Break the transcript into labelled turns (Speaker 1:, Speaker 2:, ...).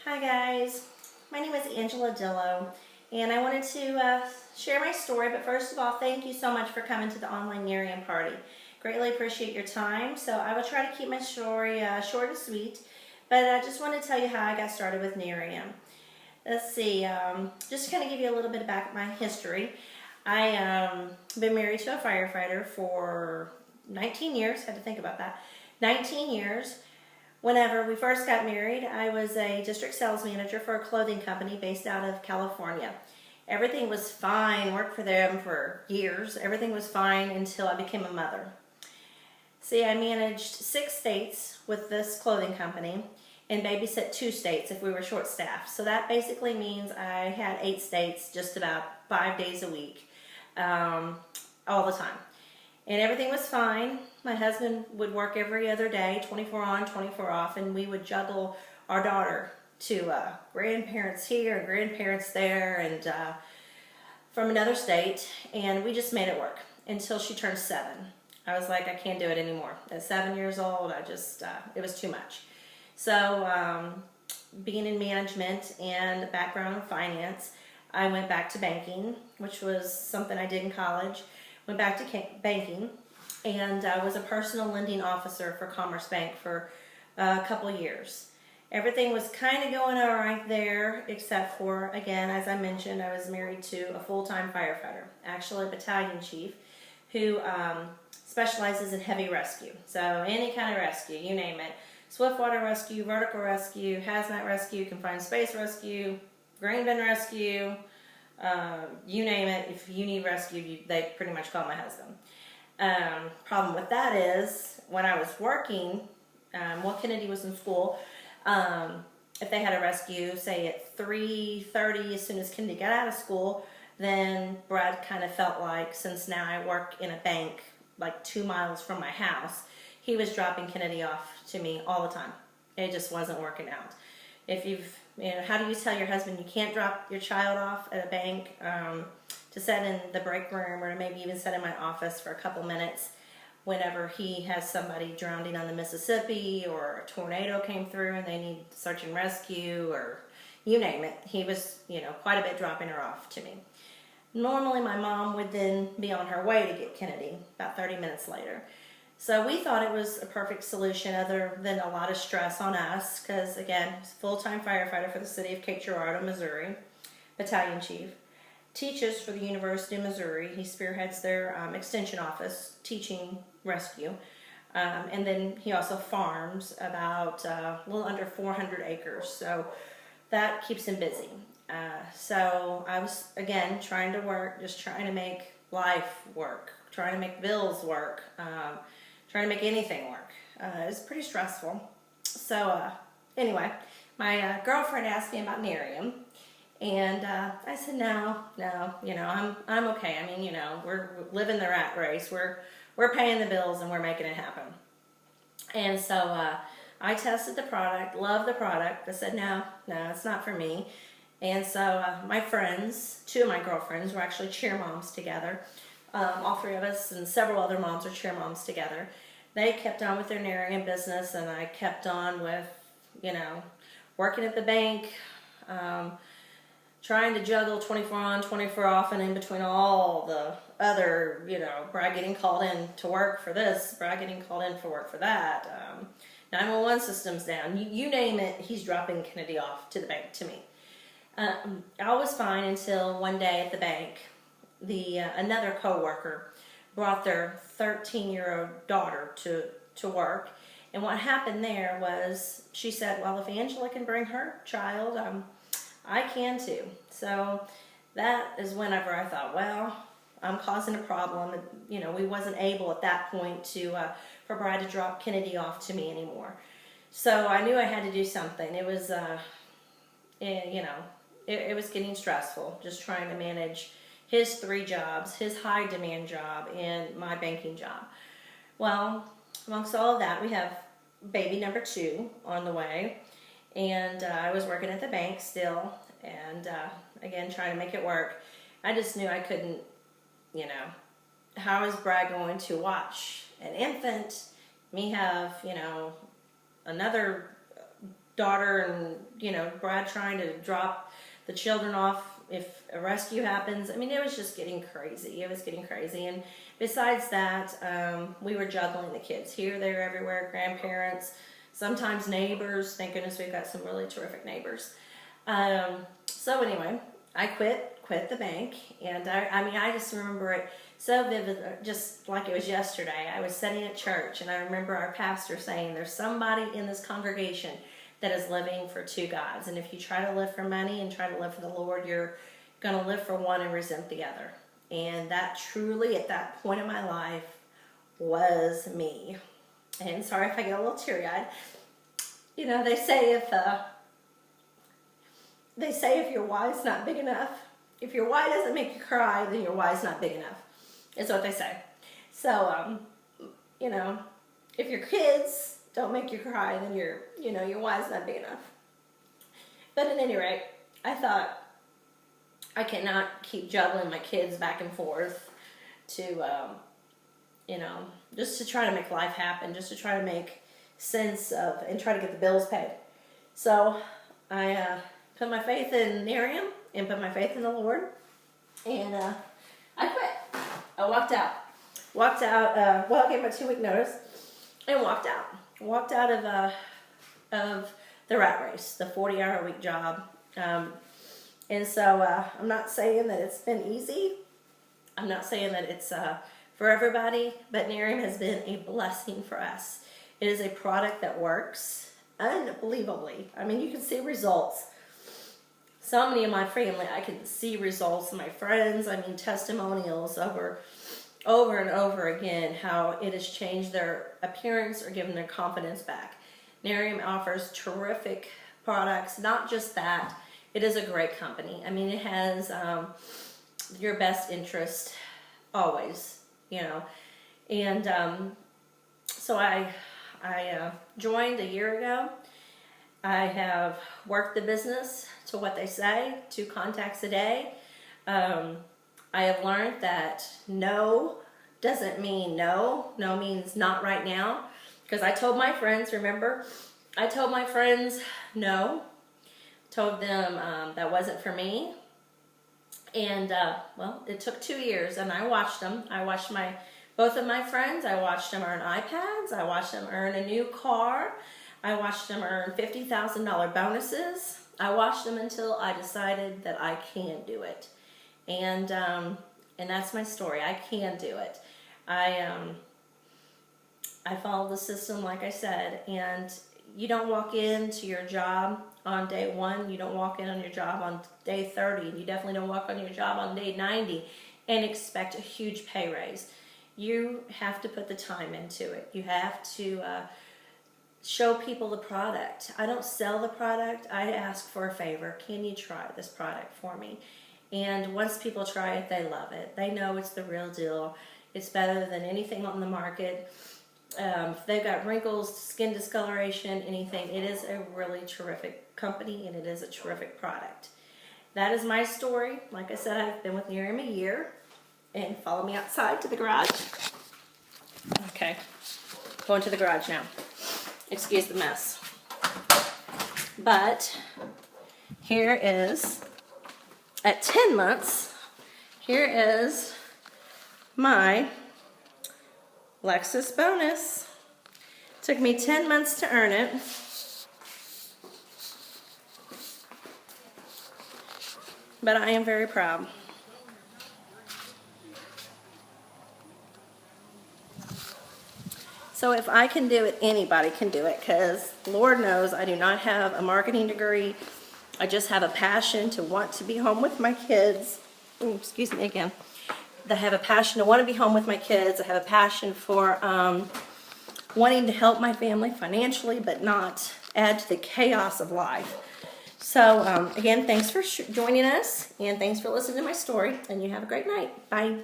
Speaker 1: Hi guys, my name is Angela Dillo and I wanted to share my story, but first of all, thank you so much for coming to the online Nerium party. Greatly appreciate your time. So I will try to keep my story short and sweet, but I just want to tell you how I got started with Nerium. Let's see, just kind of give you a little bit about my history. I been married to a firefighter for 19 years, had to think about that, 19 years. Whenever we first got married, I was a district sales manager for a clothing company based out of California. Everything was fine, worked for them for years. Everything was fine until I became a mother. See, I managed 6 states with this clothing company and babysit 2 states if we were short-staffed. So that basically means I had 8 states just about 5 days a week, all the time. And everything was fine. My husband would work every other day, 24 on, 24 off, and we would juggle our daughter to grandparents here, grandparents there, and from another state, and we just made it work until she turned 7. I was like, I can't do it anymore. At 7 years old, I just, it was too much. So being in management and a background in finance, I went back to banking, which was something I did in college. Went back to banking, and I was a personal lending officer for Commerce Bank for a couple years. Everything was kind of going all right there, except for, again, as I mentioned, I was married to a full-time firefighter, actually a battalion chief, who specializes in heavy rescue. So any kind of rescue, you name it. Swiftwater rescue, vertical rescue, hazmat rescue, confined space rescue, grain bin rescue, you name it. If you need rescued, they pretty much call my husband. Problem with that is, when I was working, while Kennedy was in school, if they had a rescue, say at 3:30, as soon as Kennedy got out of school, then Brad kind of felt like, since now I work in a bank like 2 miles from my house, he was dropping Kennedy off to me all the time. It just wasn't working out. If how do you tell your husband you can't drop your child off at a bank, to sit in the break room, or to maybe even sit in my office for a couple minutes whenever he has somebody drowning on the Mississippi, or a tornado came through and they need search and rescue, or you name it. He was, quite a bit dropping her off to me. Normally my mom would then be on her way to get Kennedy about 30 minutes later. So we thought it was a perfect solution, other than a lot of stress on us, because again, he's a full-time firefighter for the city of Cape Girardeau, Missouri, battalion chief, teaches for the University of Missouri. He spearheads their extension office, teaching rescue, and then he also farms about a little under 400 acres, so that keeps him busy. So I was, again, trying to work, just trying to make life work, trying to make bills work, trying to make anything work. It was pretty stressful. So anyway, my girlfriend asked me about Nerium, and I said, no, I'm okay. I mean, we're living the rat race. We're paying the bills and we're making it happen. And so I tested the product, loved the product. I said, no, it's not for me. And so my friends, 2 of my girlfriends, were actually cheer moms together. All 3 of us and several other moms are cheer moms together. They kept on with their Nerium business, and I kept on with, working at the bank, trying to juggle 24 on, 24 off, and in between all the other, Brad getting called in to work for this, Brad getting called in for work for that, 911 system's down, you name it, he's dropping Kennedy off to the bank to me. All was fine until one day at the bank, another co-worker brought their 13-year-old daughter to work, and what happened there was, she said, well, if Angela can bring her child, I can too. So that is whenever I thought, well, I'm causing a problem. We wasn't able at that point for Brad to drop Kennedy off to me anymore. So I knew I had to do something. It was, it was getting stressful, just trying to manage his 3 jobs, his high demand job, and my banking job. Well, amongst all of that, we have baby number 2 on the way, and I was working at the bank still, and again, trying to make it work. I just knew I couldn't, how is Brad going to watch an infant, me have, another daughter and, you know, Brad trying to drop the children off if a rescue happens. I mean, it was just getting crazy. It was getting crazy. And besides that, we were juggling the kids here, there, everywhere, grandparents, sometimes neighbors. Thank goodness we've got some really terrific neighbors. So anyway, I quit the bank, and I mean, I just remember it so vivid, just like it was yesterday. I was sitting at church, and I remember our pastor saying, there's somebody in this congregation that is living for two gods, and if you try to live for money and try to live for the Lord, you're going to live for one and resent the other. And that truly, at that point in my life, was me. And sorry if I get a little teary-eyed. You know, they say if your why's not big enough, if your why doesn't make you cry, then your why's not big enough. Is what they say. So, you know, if your kids don't make you cry, then your why's not big enough. But at any rate, I thought, I cannot keep juggling my kids back and forth to, you know, just to try to make life happen, just to try to make sense of, and try to get the bills paid. So I put my faith in Nerium and put my faith in the Lord, and I quit. I walked out. Well, I gave my 2-week notice and walked out. Walked out of the rat race, the 40-hour-a-week job. And so I'm not saying that it's been easy. I'm not saying that it's for everybody, but Nerium has been a blessing for us. It is a product that works unbelievably. I mean, you can see results. So many of my family, I can see results. My friends, I mean, testimonials over and over again, how it has changed their appearance or given their confidence back. Nerium offers terrific products. Not just that, it is a great company. I mean, it has your best interest always, you know. And so I joined a year ago. I have worked the business to what they say, 2 contacts a day. I have learned that no doesn't mean no. No means not right now. Because I told my friends, remember? I told my friends no. Told them that wasn't for me. And, well, it took 2 years, and I watched them. I watched both of my friends. I watched them earn iPads. I watched them earn a new car. I watched them earn $50,000 bonuses. I watched them until I decided that I can do it. And that's my story. I can do it. I follow the system, like I said, and you don't walk into your job on day 1. You don't walk in on your job on day 30. And you definitely don't walk on your job on day 90 and expect a huge pay raise. You have to put the time into it. You have to show people the product. I don't sell the product. I ask for a favor. Can you try this product for me? And once people try it, they love it. They know it's the real deal. It's better than anything on the market. If they've got wrinkles, skin discoloration, anything, it is a really terrific company, and it is a terrific product. That is my story. Like I said, I've been with Nerium a year. And follow me outside to the garage. Okay, going to the garage now. Excuse the mess. But here is, at 10 months, here is my Lexus bonus. Took me 10 months to earn it. But I am very proud. So if I can do it, anybody can do it, because Lord knows I do not have a marketing degree. I just have a passion to want to be home with my kids. Ooh, excuse me again. I have a passion to want to be home with my kids. I have a passion for wanting to help my family financially, but not add to the chaos of life. So again, thanks for joining us, and thanks for listening to my story, and you have a great night. Bye.